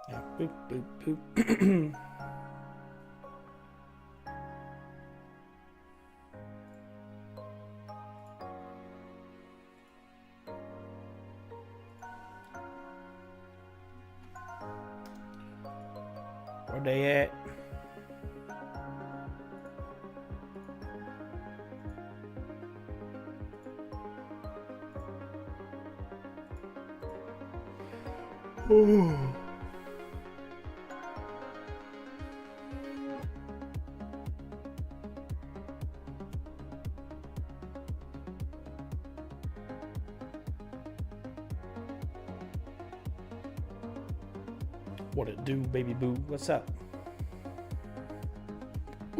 Yeah, boop, boop, boop. Where they at? Ooh. What it do, baby boo? What's up?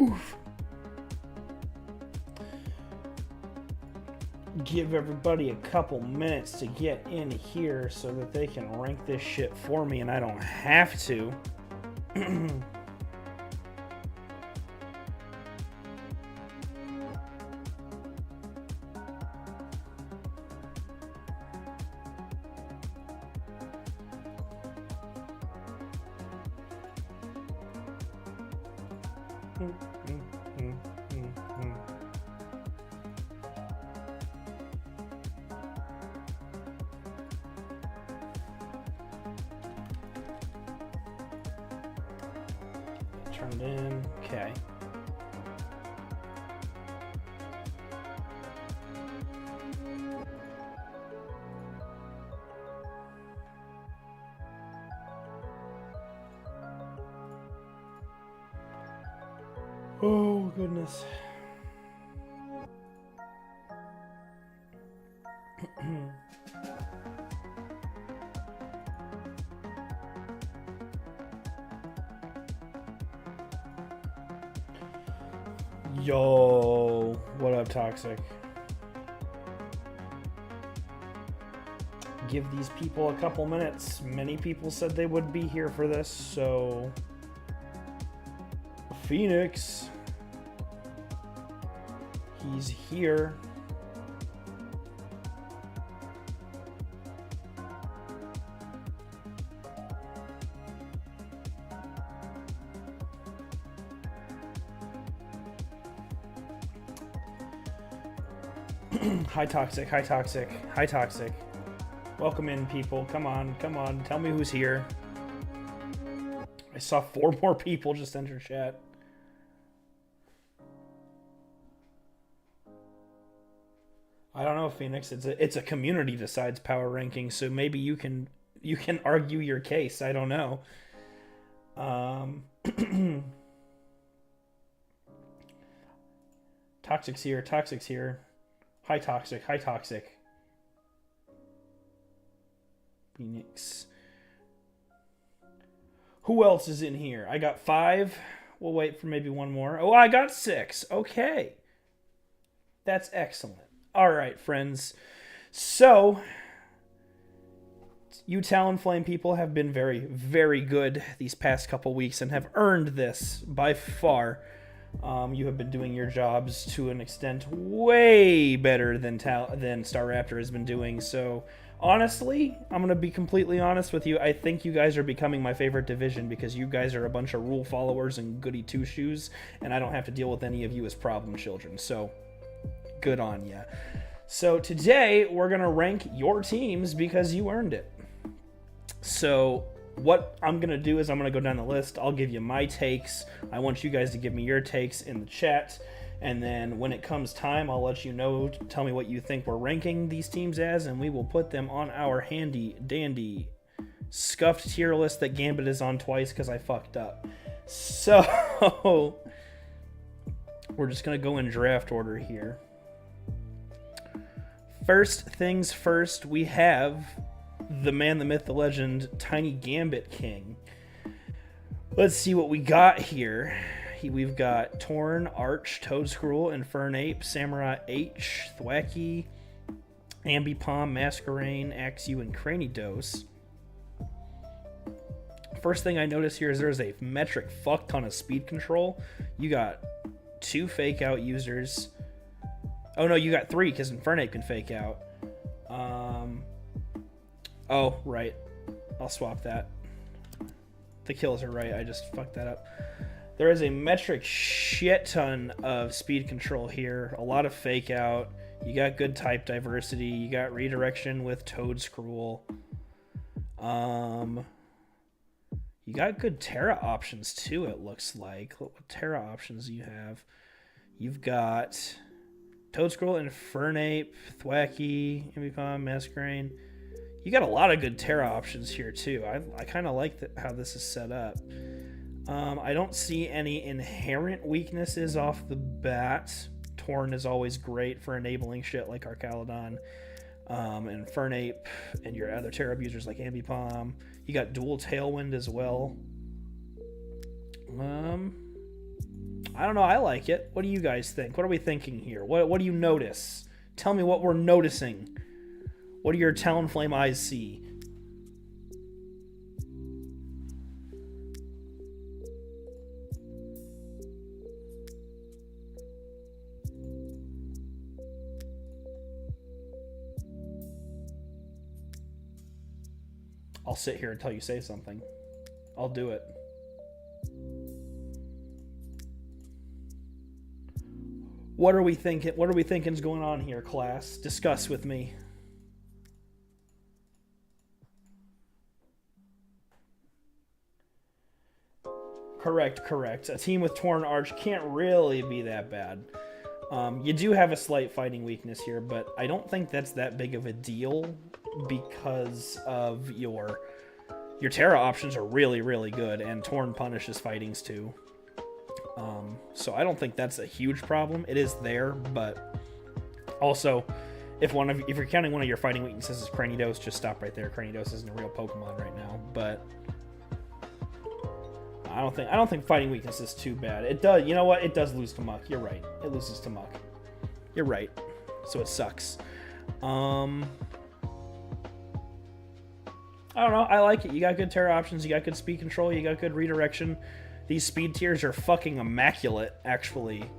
Oof. Give everybody a couple minutes to get in here so that they can rank this shit for me and I don't have to. Turned in. Okay. Oh, goodness. Yo, what up, Toxic? Give these people a couple minutes. Many people said they would be here for this, so... Phoenix. He's here. Hi, Toxic. Hi, Toxic. Hi, Toxic. Welcome in, people. Come on. Come on. Tell me who's here. I saw 4 more people just enter chat. I don't know, Phoenix. It's a community decides power ranking, so maybe you can argue your case. I don't know. Toxic's here. Toxic's here. Hi, Toxic. Hi, Toxic. Phoenix. Who else is in here? I got 5. We'll wait for maybe one more. Oh, I got 6. Okay. That's excellent. All right, friends. So, you Talonflame people have been very, very good these past couple weeks and have earned this by far. You have been doing your jobs to an extent way better than Star Raptor has been doing. So, honestly, I'm going to be completely honest with you. I think you guys are becoming my favorite division because you guys are a bunch of rule followers and goody two-shoes, and I don't have to deal with any of you as problem children. So, good on ya. So, today, we're going to rank your teams because you earned it. So, what I'm going to do is I'm going to go down the list. I'll give you my takes. I want you guys to give me your takes in the chat. And then when it comes time, I'll let you know. Tell me what you think we're ranking these teams as, and we will put them on our handy-dandy scuffed tier list that Gambit is on twice because I fucked up. So, we're just going to go in draft order here. First things first, we have the man, the myth, the legend, Tiny Gambit King. Let's see what we got here. We've got Torn, Arch, Toadscruel, Infernape, Samurai H, Thwacky, Ambipom, Masquerain, Axew, and Cranidos. First thing I notice here is there's a metric fuck ton of speed control. You got 2 fake out users. Oh no, you got 3 because Infernape can fake out. Oh, right. I'll swap that. The kills are right. I just fucked that up. There is a metric shit ton of speed control here. A lot of fake out. You got good type diversity. You got redirection with Toad Scroll. You got good Terra options too, it looks like. What Terra options do you have? You've got Toad Scroll, Infernape, Thwacky, Ambipom, Masquerain. You got a lot of good Terra options here too. I kind of like how this is set up. I don't see any inherent weaknesses off the bat. Torn is always great for enabling shit like Archaludon, and Infernape, and your other Terra abusers like Ambipom. You got dual Tailwind as well. I don't know. I like it. What do you guys think? What are we thinking here? What do you notice? Tell me what we're noticing. What do your Talonflame eyes see? I'll sit here until you say something. I'll do it. What are we thinking? What are we thinking is going on here, class? Discuss with me. Correct. A team with Torn Arch can't really be that bad. You do have a slight fighting weakness here, but I don't think that's that big of a deal because of your Terra options are really, really good, and Torn punishes fightings too. So I don't think that's a huge problem. It is there, but also if you're counting one of your fighting weaknesses as Cranidos, just stop right there. Cranidos isn't a real Pokemon right now, but I don't think fighting weakness is too bad. It does. You know what? It does lose to Muck. You're right. It loses to Muck. You're right. So it sucks. I don't know. I like it. You got good Terra options. You got good speed control. You got good redirection. These speed tiers are fucking immaculate, actually.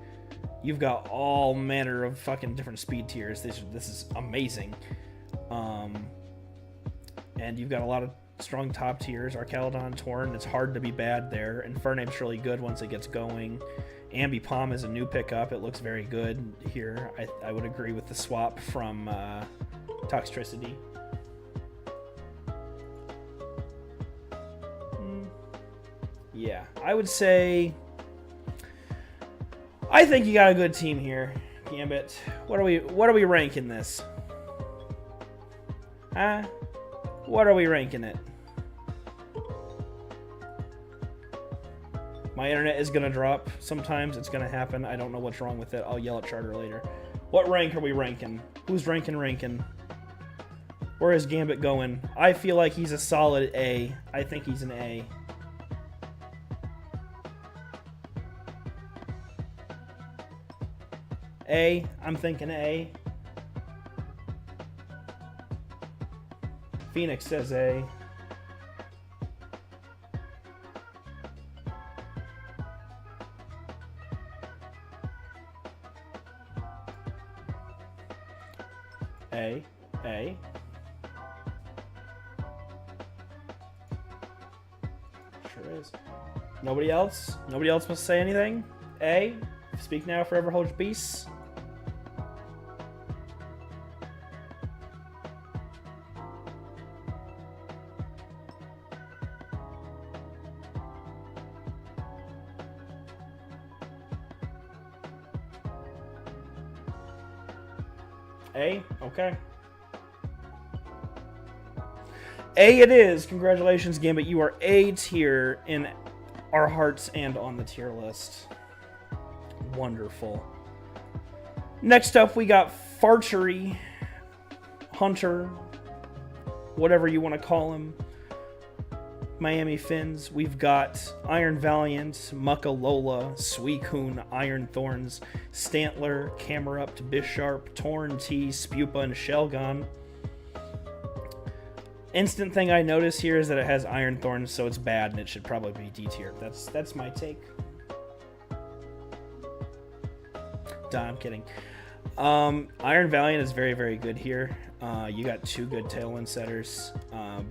You've got all manner of fucking different speed tiers. This is amazing. And you've got a lot of strong top tiers. Archaludon, Torn, it's hard to be bad there. Infernape's really good once it gets going. Ambipom is a new pickup. It looks very good here. I would agree with the swap from Toxtricity. Yeah, I would say I think you got a good team here, Gambit. What are we ranking this? Huh? What are we ranking it? My internet is gonna drop. Sometimes it's gonna happen. I don't know what's wrong with it. I'll yell at Charter later. What rank are we ranking? Who's ranking? Where is Gambit going? I feel like he's a solid A. I think he's an A. A. I'm thinking A. Phoenix says A. A. Sure is. Nobody else? Nobody else wants to say anything? A. Speak now, forever hold your peace. A? Okay. A it is. Congratulations, Gambit. You are A tier in our hearts and on the tier list. Wonderful. Next up, we got Farchery, Hunter, whatever you want to call him. Miami Finns. We've got Iron Valiant, Muckalola, Suicune, Iron Thorns, Stantler, Camerupt, Bisharp, Torn T, Spupa, and Shelgon. Instant thing I notice here is that it has Iron Thorns, so it's bad, and it should probably be D tier. That's my take. Duh, I'm kidding. Iron Valiant is very, very good here. You got 2 good Tailwind setters.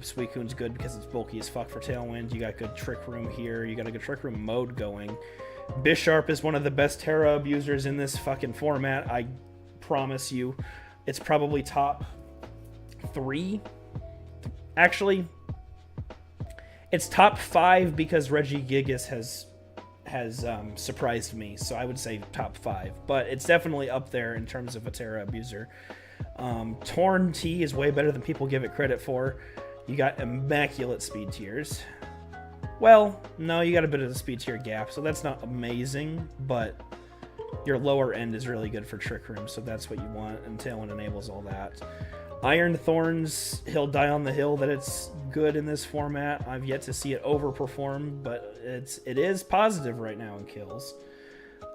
Suicune's good because it's bulky as fuck for Tailwind. You got good Trick Room here. You got a good Trick Room mode going. Bisharp is one of the best Terra abusers in this fucking format. I promise you. It's probably top 3. Actually, it's top 5 because Regigigas has surprised me. So I would say top 5. But it's definitely up there in terms of a Terra abuser. Torn T is way better than people give it credit for. You got immaculate speed tiers. Well, no, you got a bit of the speed tier gap, so that's not amazing, but your lower end is really good for Trick Room, so that's what you want, and Tailwind enables all that. Iron Thorns, he'll die on the hill that it's good in this format. I've yet to see it overperform, but it is positive right now in kills.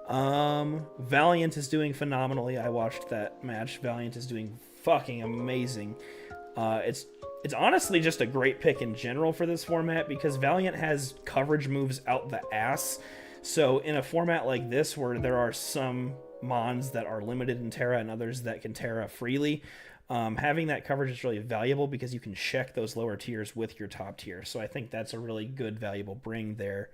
Valiant is doing phenomenally. I watched that match. Valiant is doing fucking amazing. It's honestly just a great pick in general for this format because Valiant has coverage moves out the ass. So in a format like this where there are some mons that are limited in Terra and others that can Terra freely, having that coverage is really valuable because you can check those lower tiers with your top tier. So I think that's a really good, valuable bring there.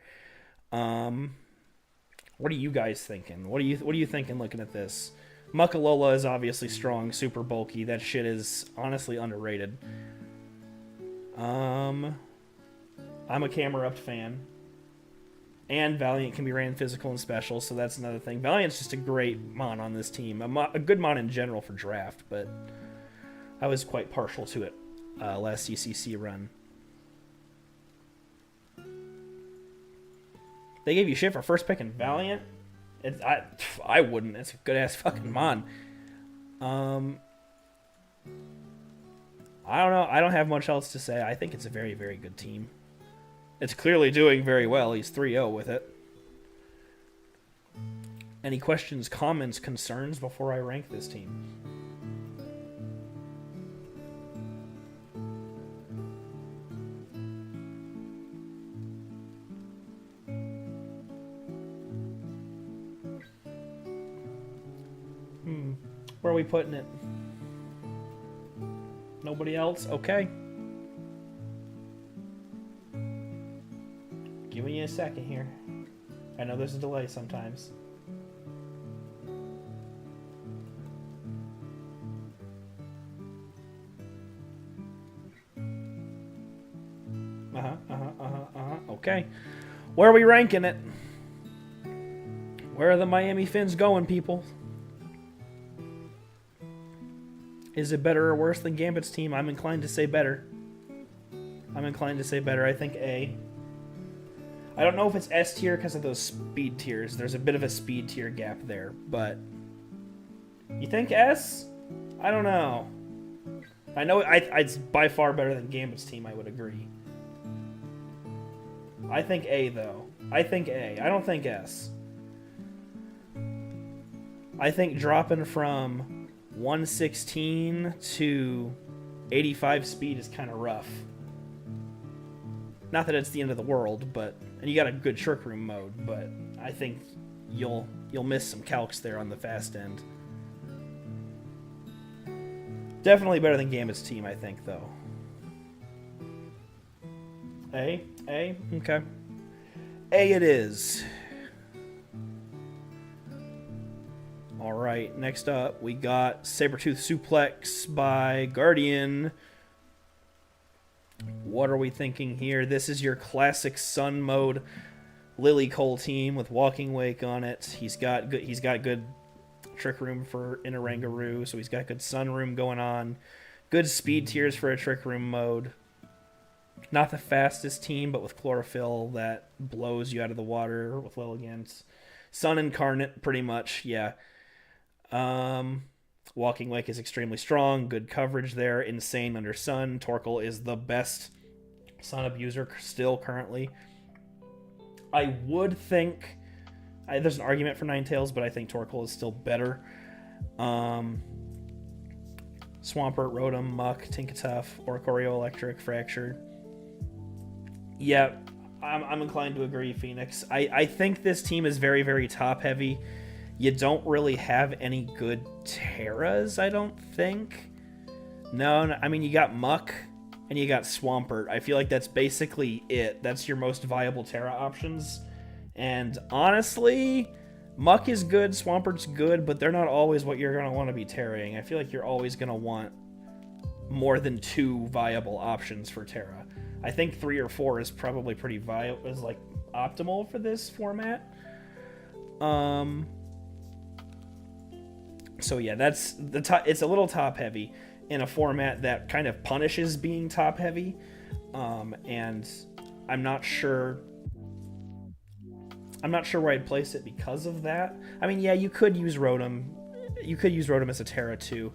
What are you guys thinking? What are you thinking looking at this? Muckalola is obviously strong, super bulky. That shit is honestly underrated. I'm a Camerupt fan. And Valiant can be ran physical and special, so that's another thing. Valiant's just a great mon on this team. A good mon in general for draft, but I was quite partial to it last CCC run. They gave you shit for first pick in Valiant? I wouldn't. It's a good-ass fucking mon. I don't know. I don't have much else to say. I think it's a very, very good team. It's clearly doing very well. He's 3-0 with it. Any questions, comments, concerns before I rank this team? Where are we putting it? Nobody else? Okay. Giving you a second here. I know there's a delay sometimes. Okay. Where are we ranking it? Where are the Miami Fins going, people? Is it better or worse than Gambit's team? I'm inclined to say better. I think A. I don't know if it's S tier because of those speed tiers. There's a bit of a speed tier gap there, but you think S? I don't know. I know it's by far better than Gambit's team, I would agree. I think A, though. I think A. I don't think S. I think dropping from 116 to 85 speed is kind of rough. Not that it's the end of the world, but and you got a good Trick Room mode, but I think you'll miss some calcs there on the fast end. Definitely better than Gambit's team, I think, though. A? Okay. A it is. Alright, next up we got Sabertooth Suplex by Guardian. What are we thinking here? This is your classic Sun mode Lily Cole team with Walking Wake on it. He's got good Trick Room for Inarangaroo, so he's got good Sun Room going on. Good speed tiers for a Trick Room mode. Not the fastest team, but with Chlorophyll that blows you out of the water with Lilligant. Sun Incarnate, pretty much, yeah. Walking Wake is extremely strong. Good coverage there. Insane under Sun. Torkoal is the best Sun abuser still currently. I would think... there's an argument for Ninetales, but I think Torkoal is still better. Swampert, Rotom, Muck, Tinkatuff, Oricorio Electric, Fractured. Yeah, I'm inclined to agree, Phoenix. I think this team is very, very top-heavy. You don't really have any good Terras, I don't think. No, I mean, you got Muck and you got Swampert. I feel like that's basically it. That's your most viable Terra options. And honestly, Muck is good, Swampert's good, but they're not always what you're going to want to be Terraing. I feel like you're always going to want more than 2 viable options for Terra. I think 3 or 4 is probably pretty viable, is like optimal for this format. So yeah, that's the top. It's a little top heavy in a format that kind of punishes being top heavy, and I'm not sure where I'd place it because of that. I mean, yeah, you could use Rotom. You could use Rotom as a Terra too.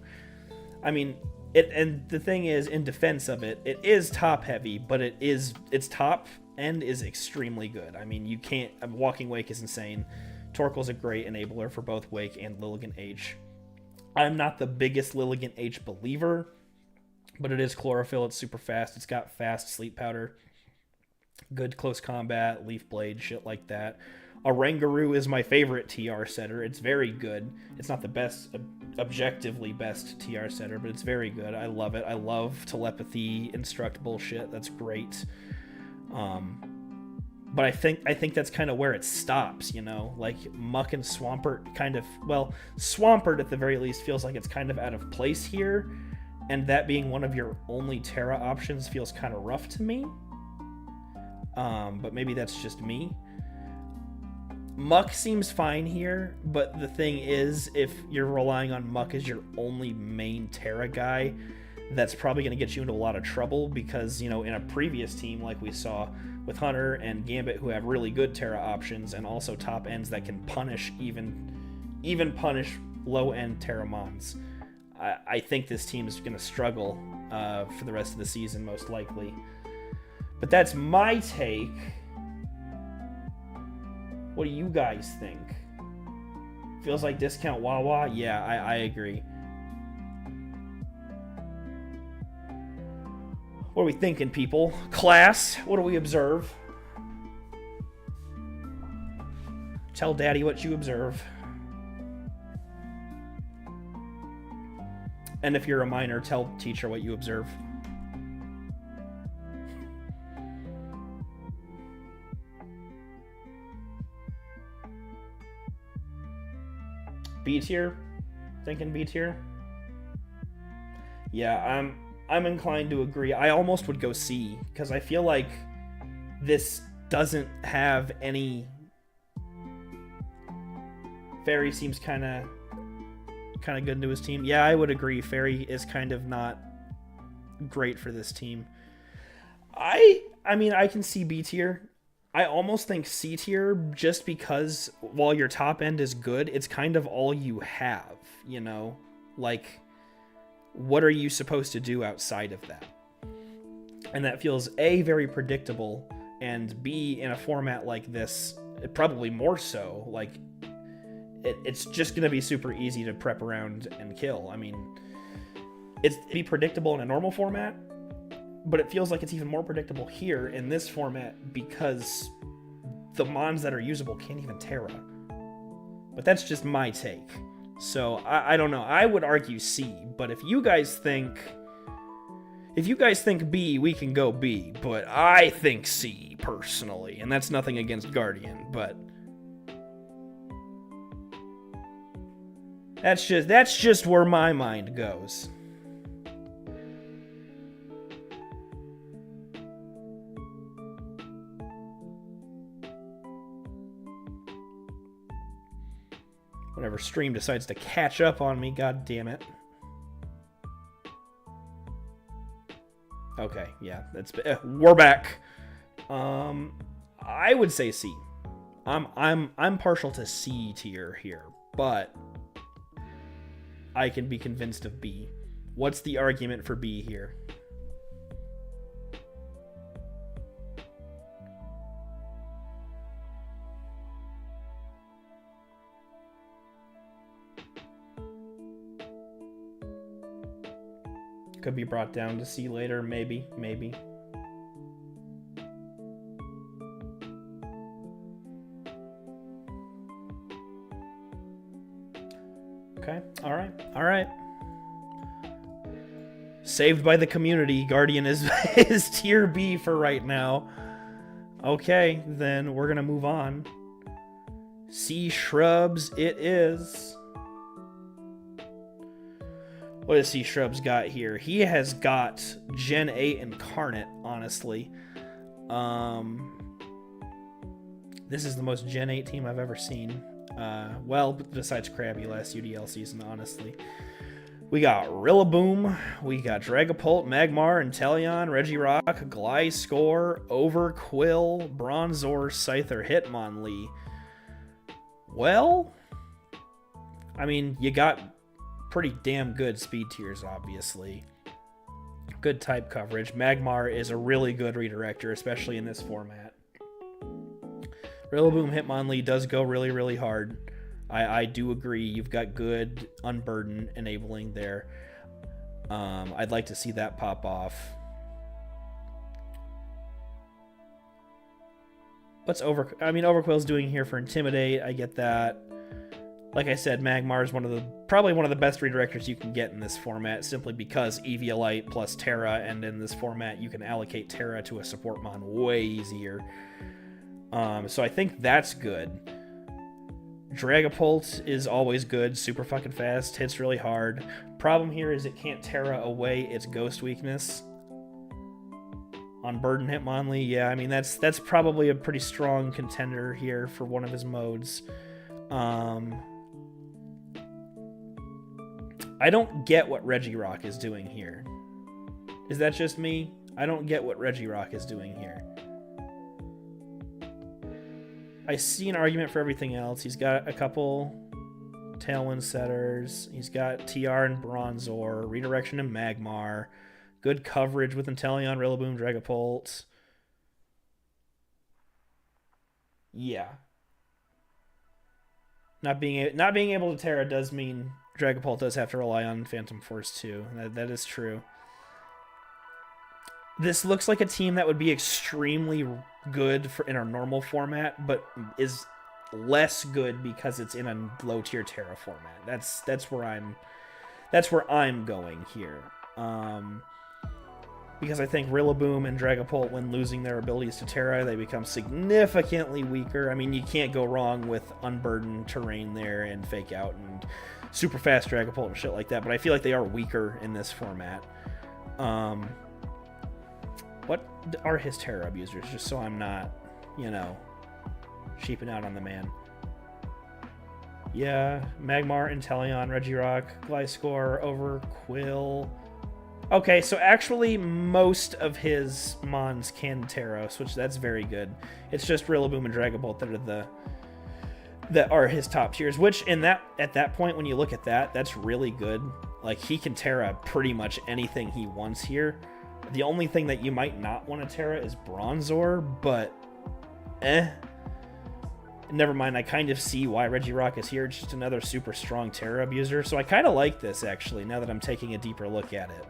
I mean, and the thing is, in defense of it, it is top heavy, but its top end is extremely good. I mean, you can't. Walking Wake is insane. Torkoal's a great enabler for both Wake and Lilligant H. I'm not the biggest Lilligant H believer, but it is Chlorophyll. It's super fast. It's got fast Sleep Powder, good close combat, Leaf Blade, shit like that. Oranguru is my favorite TR setter. It's very good. It's not the best, objectively best TR setter, but it's very good. I love it. I love telepathy, instruct bullshit. That's great. But I think that's kind of where it stops, you know? Like, Muck and Swampert kind of... Well, Swampert, at the very least, feels like it's kind of out of place here. And that being one of your only Terra options feels kind of rough to me. But maybe that's just me. Muck seems fine here, but the thing is, if you're relying on Muck as your only main Terra guy, that's probably going to get you into a lot of trouble because, you know, in a previous team like we saw with Hunter and Gambit, who have really good Terra options and also top ends that can punish even punish low-end Terra Mons, I think this team is going to struggle for the rest of the season, most likely. But that's my take. What do you guys think? Feels like discount Wawa? Yeah, I agree. What are we thinking, people? Class, what do we observe? Tell Daddy what you observe. And if you're a minor, tell teacher what you observe. B tier? Thinking B tier? Yeah, I'm inclined to agree. I almost would go C, because I feel like this doesn't have any... Fairy seems kind of good into his team. Yeah, I would agree. Fairy is kind of not great for this team. I mean, I can see B tier. I almost think C tier, just because while your top end is good, it's kind of all you have, you know? Like, what are you supposed to do outside of that? And that feels A, very predictable, and B, in a format like this, probably more so. Like, it's just going to be super easy to prep around and kill. I mean, it's be predictable in a normal format, but it feels like it's even more predictable here in this format because the mons that are usable can't even Terra. But that's just my take. So I don't know. I would argue C, but if you guys think B, we can go B. But I think C personally, and that's nothing against Guardian, but that's just where my mind goes. Whenever stream decides to catch up on me, god damn it. Okay, yeah, we're back. I would say C. I'm partial to C tier here, but I can be convinced of B. What's the argument for B here? Could be brought down to C later, maybe. Okay, all right. Saved by the community. Guardian is, is tier B for right now. Okay, then we're going to move on. Sea Shrubs it is. What does Sea Shrubs got here? He has got Gen 8 Incarnate, honestly. This is the most Gen 8 team I've ever seen. Well, besides Krabby last UDL season, honestly. We got Rillaboom, we got Dragapult, Magmar, Inteleon, Regirock, Gliscor, Overquill, Bronzor, Scyther, Hitmonlee. Well, I mean, you got pretty damn good speed tiers, obviously. Good type coverage. Magmar is a really good redirector, especially in this format. Rillaboom, Hitmonlee does go really, really hard. I do agree. You've got good Unburden enabling there. I'd like to see that pop off. What's Overquill's doing here for Intimidate. I get that. Like I said, Magmar is probably one of the best redirectors you can get in this format, simply because Eviolite plus Terra, and in this format you can allocate Terra to a support mon way easier. So I think that's good. Dragapult is always good, super fucking fast, hits really hard. Problem here is it can't Terra away its Ghost weakness. On Burden Hitmonlee, yeah, I mean that's probably a pretty strong contender here for one of his modes. I don't get what Regirock is doing here. Is that just me? I don't get what Regirock is doing here. I see an argument for everything else. He's got a couple Tailwind setters. He's got TR and Bronzor, redirection and Magmar, good coverage with Inteleon, Rillaboom, Dragapult. Yeah. Not being able to Terra does mean Dragapult does have to rely on Phantom Force too. That is true. This looks like a team that would be extremely good in our normal format, but is less good because it's in a low tier Terra format. That's where I'm going here. Because I think Rillaboom and Dragapult, when losing their abilities to Terra, they become significantly weaker. I mean, you can't go wrong with unburdened terrain there and Fake Out and super fast Dragapult and shit like that, but I feel like they are weaker in this format. What are his Terra abusers? Just so I'm not, sheeping out on the man. Yeah, Magmar, Inteleon, Regirock, Gliscor, Overquill. Okay, so actually most of his mons can Terra, which that's very good. It's just Rillaboom and Dragapult that are his top tiers, which at that point when you look at that, that's really good. Like, he can Terra pretty much anything he wants here. The only thing that you might not want to Terra is Bronzor, but never mind. I kind of see why Regirock is here. Just another super strong Terra abuser. So I kind of like this, actually, now that I'm taking a deeper look at it.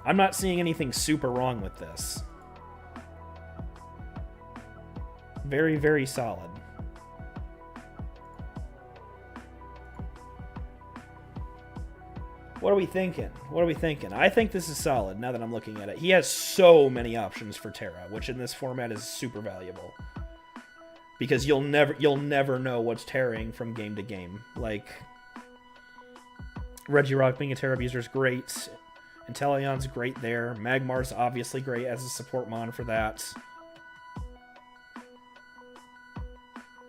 I'm not seeing anything super wrong with this. Very, very solid. What are we thinking? I think this is solid now that I'm looking at it. He has so many options for Terra, which in this format is super valuable. Because you'll never know what's Terraing from game to game. Like, Regirock being a Terra abuser is great. Inteleon's great there. Magmar's obviously great as a support mon for that.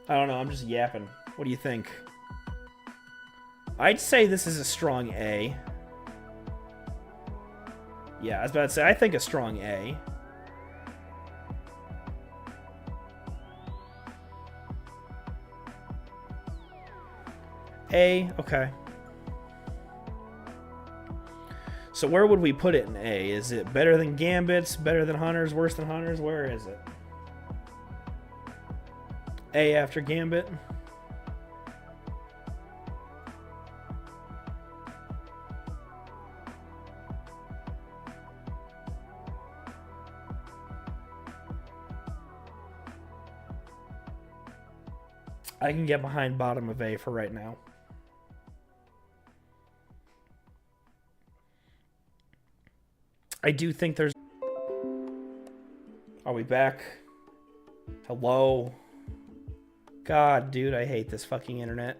I don't know, I'm just yapping. What do you think? I'd say this is a strong A. Yeah, I was about to say, I think a strong A. A, okay. So where would we put it in A? Is it better than Gambits, better than Hunters, worse than Hunters? Where is it? A after Gambit? I can get behind bottom of A for right now. I do think there's... Are we back? Hello? God, dude, I hate this fucking internet.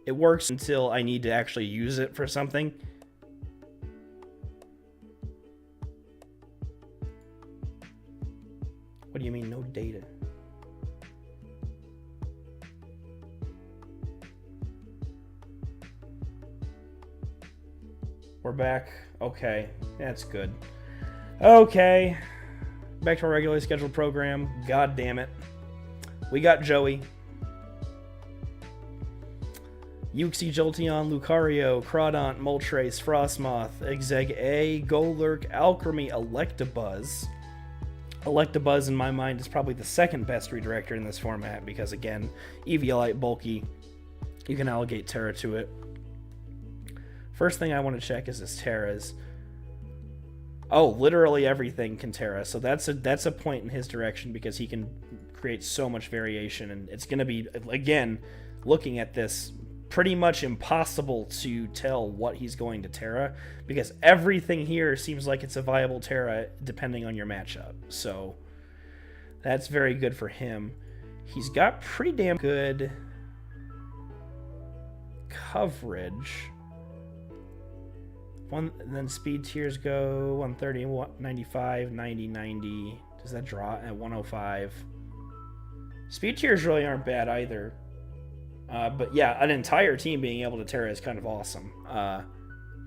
It works until I need to actually use it for something. What do you mean, no data? We're back. Okay, that's good. Okay, back to our regularly scheduled program. God damn it. We got Joey. Yuxi, Jolteon, Lucario, Crawdont, Moltres, Frostmoth, Exeg-A, Golurk, Alchemy, Electabuzz. Electabuzz, in my mind, is probably the second best redirector in this format because, again, Eviolite, bulky. You can allocate Terra to it. First thing I want to check is his Terras. Oh, literally everything can Terra, so that's a point in his direction because he can create so much variation, and it's going to be, again, looking at this, pretty much impossible to tell what he's going to Terra because everything here seems like it's a viable Terra depending on your matchup. So that's very good for him. He's got pretty damn good coverage. Then speed tiers go 130, 95, 90, 90. Does that draw at 105? Speed tiers really aren't bad either. But yeah, an entire team being able to Terra is kind of awesome.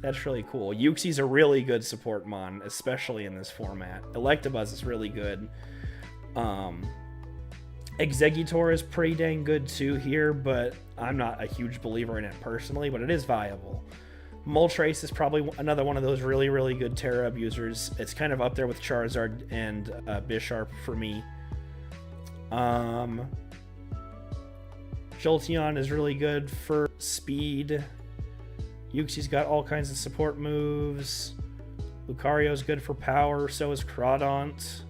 That's really cool. Yuxi's a really good support mon, especially in this format. Electabuzz is really good. Exeggutor is pretty dang good too here, but I'm not a huge believer in it personally, but it is viable. Moltres is probably another one of those really, really good Terra abusers. It's kind of up there with Charizard and Bisharp for me. Jolteon is really good for speed. Yuxi's got all kinds of support moves. Lucario's good for power, so is Crawdont.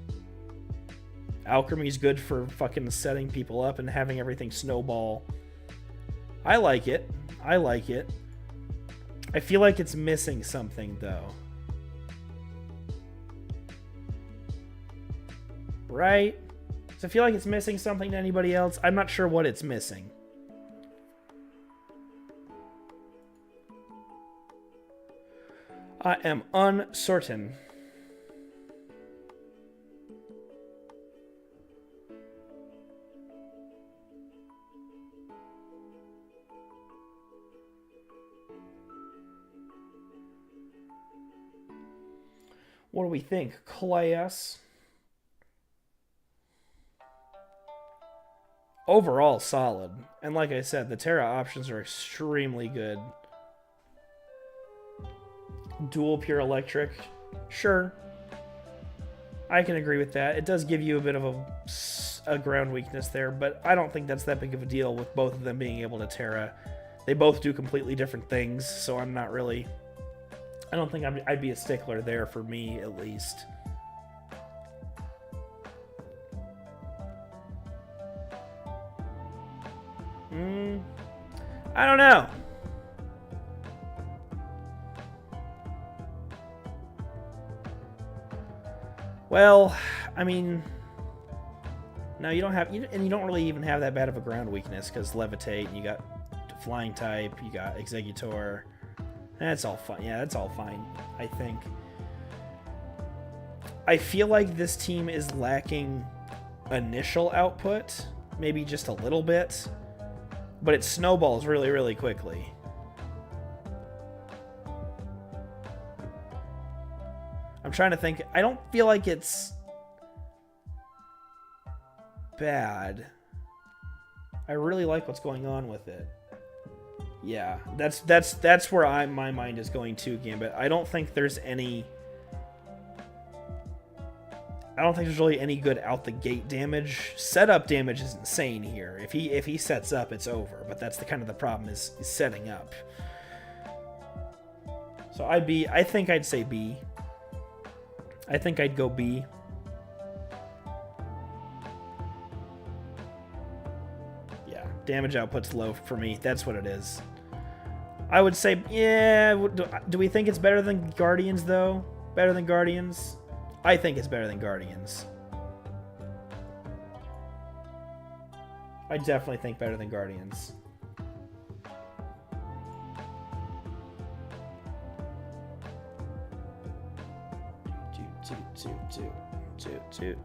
Alchemy's good for fucking setting people up and having everything snowball. I like it. I like it. I feel like it's missing something, though. Right? Does it feel like it's missing something to anybody else? I'm not sure what it's missing. I am uncertain. What do we think? Class. Overall solid. And like I said, the Terra options are extremely good. Dual pure electric. Sure. I can agree with that. It does give you a bit of a ground weakness there, but I don't think that's that big of a deal with both of them being able to Terra. They both do completely different things, so I'm not really... I don't think I'd be a stickler there for me, at least. I don't know. Well, I mean, no, you don't have, and you don't really even have that bad of a ground weakness because Levitate, you got Flying type, you got Exeggutor. That's all fine. Yeah, that's all fine, I think. I feel like this team is lacking initial output, maybe just a little bit, but it snowballs really, really quickly. I'm trying to think. I don't feel like it's bad. I really like what's going on with it. Yeah, that's where my mind is going to, Gambit. I don't think there's really any good out the gate damage. Setup damage is insane here. If he sets up, it's over. But that's the problem is setting up. So I think I'd say B. I think I'd go B. Yeah, damage output's low for me. That's what it is. I would say, yeah. Do we think it's better than Guardians though? better than Guardians? I think it's better than Guardians. I definitely think better than Guardians.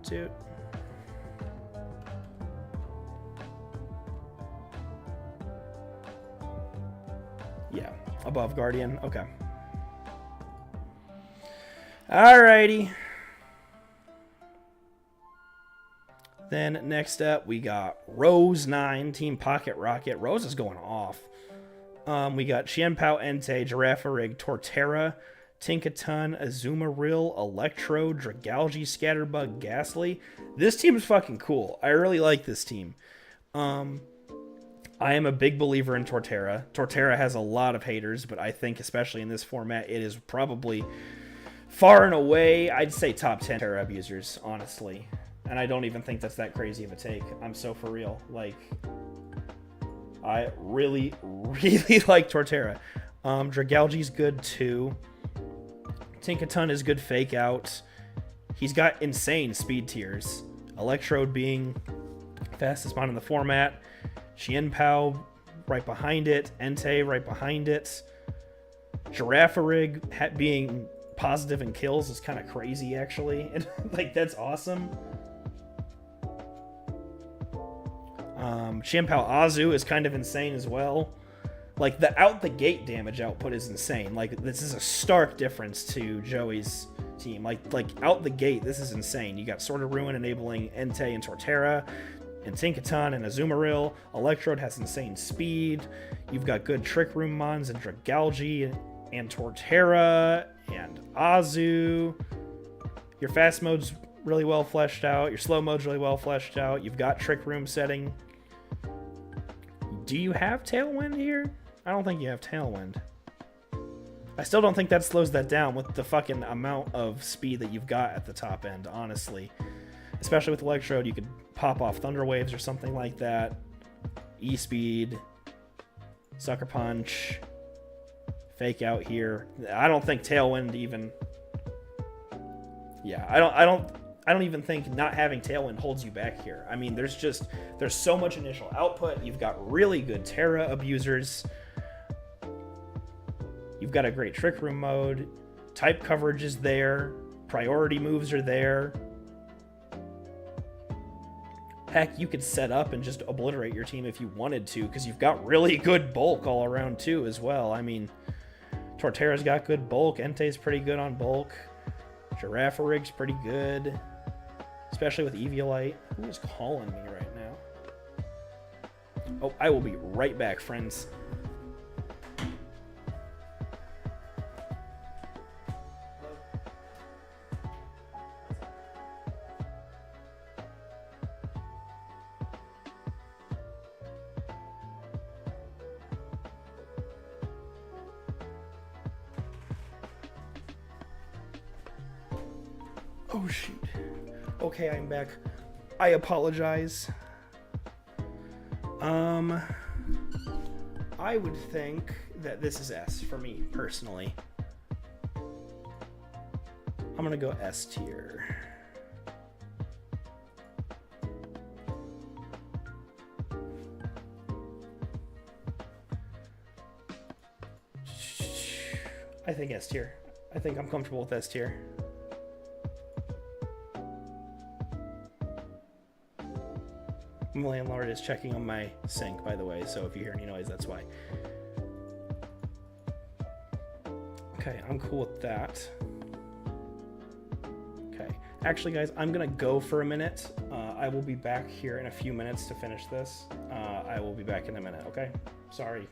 Toot. Yeah, above Guardian. Okay. Alrighty. Then next up, we got Rose 9, Team Pocket Rocket. Rose is going off. We got Qianpao, Entei, Girafarig, Torterra, Tinkaton, Azumarill, Electro, Dragalge, Scatterbug, Ghastly. This team is fucking cool. I really like this team. I am a big believer in Torterra. Torterra has a lot of haters, but I think especially in this format, it is probably far and away, I'd say top 10 Terra abusers, honestly. And I don't even think that's that crazy of a take. I'm so for real. Like, I really, really like Torterra. Dragalge's good too. Tinkaton is good fake out. He's got insane speed tiers. Electrode being fastest mon in the format. Qianpao right behind it. Entei right behind it. Girafarig being positive in kills is kind of crazy, actually. And like, that's awesome. Qianpao Azu is kind of insane as well. Like, the out-the-gate damage output is insane. Like, this is a stark difference to Joey's team. Like out the gate, this is insane. You got Sword of Ruin enabling Entei and Torterra, and Tinkaton and Azumarill. Electrode has insane speed. You've got good Trick Room Mons and Dragalge and Torterra and Azu. Your fast mode's really well fleshed out. Your slow mode's really well fleshed out. You've got Trick Room setting. Do you have Tailwind here? I don't think you have Tailwind. I still don't think that slows that down with the fucking amount of speed that you've got at the top end, honestly. Especially with Electrode, you could pop off Thunder Waves or something like that. E-Speed. Sucker Punch. Fake out here. I don't think Tailwind even... Yeah, I don't even think not having Tailwind holds you back here. I mean, there's so much initial output. You've got really good Terra abusers. You've got a great Trick Room mode. Type coverage is there. Priority moves are there. Heck, you could set up and just obliterate your team if you wanted to, because you've got really good bulk all around too as well. I mean, Torterra's got good bulk. Entei's pretty good on bulk. Girafarig's pretty good. Especially with Eviolite. Who is calling me right now? Oh, I will be right back, friends. Oh, shoot. Okay, I'm back. I apologize. I would think that this is S for me, personally. I'm gonna go S tier. I think S tier. I think I'm comfortable with S tier. My landlord is checking on my sink, by the way, so if you hear any noise, that's why. Okay, I'm cool with that. Okay. Actually, guys, I'm going to go for a minute. I will be back here in a few minutes to finish this. I will be back in a minute, okay? Sorry.